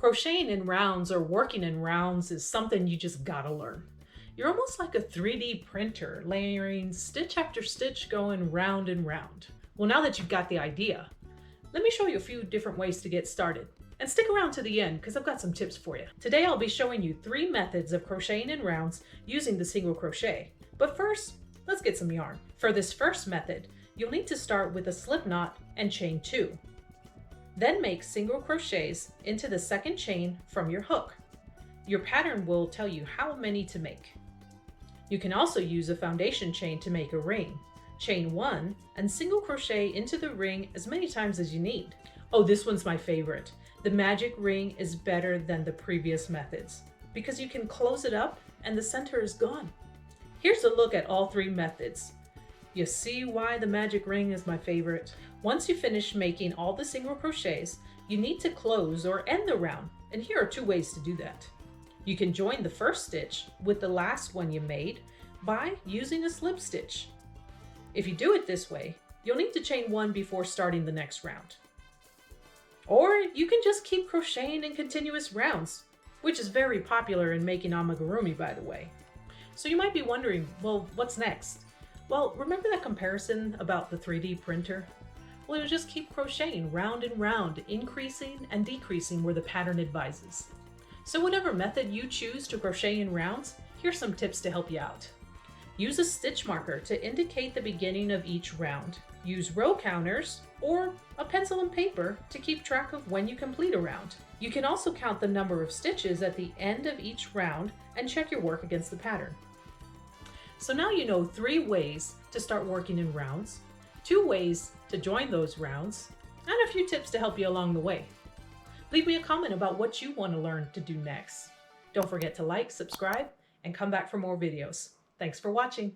Crocheting in rounds or working in rounds is something you just gotta learn. You're almost like a 3D printer, layering stitch after stitch going round and round. Well, now that you've got the idea, let me show you a few different ways to get started. And stick around to the end because I've got some tips for you. Today I'll be showing you 3 methods of crocheting in rounds using the single crochet. But first, let's get some yarn. For this first method, you'll need to start with a slip knot and chain 2. Then make single crochets into the second chain from your hook. Your pattern will tell you how many to make. You can also use a foundation chain to make a ring. Chain 1 and single crochet into the ring as many times as you need. Oh, this one's my favorite. The magic ring is better than the previous methods because you can close it up and the center is gone. Here's a look at all 3 methods. You see why the magic ring is my favorite? Once you finish making all the single crochets, you need to close or end the round, and here are 2 ways to do that. You can join the first stitch with the last one you made by using a slip stitch. If you do it this way, you'll need to chain 1 before starting the next round. Or you can just keep crocheting in continuous rounds, which is very popular in making amigurumi, by the way. So you might be wondering, well, what's next? Well, remember that comparison about the 3D printer? Well, you'll just keep crocheting round and round, increasing and decreasing where the pattern advises. So whatever method you choose to crochet in rounds, here's some tips to help you out. Use a stitch marker to indicate the beginning of each round. Use row counters or a pencil and paper to keep track of when you complete a round. You can also count the number of stitches at the end of each round and check your work against the pattern. So now you know 3 ways to start working in rounds, 2 ways to join those rounds, and a few tips to help you along the way. Leave me a comment about what you want to learn to do next. Don't forget to like, subscribe, and come back for more videos. Thanks for watching.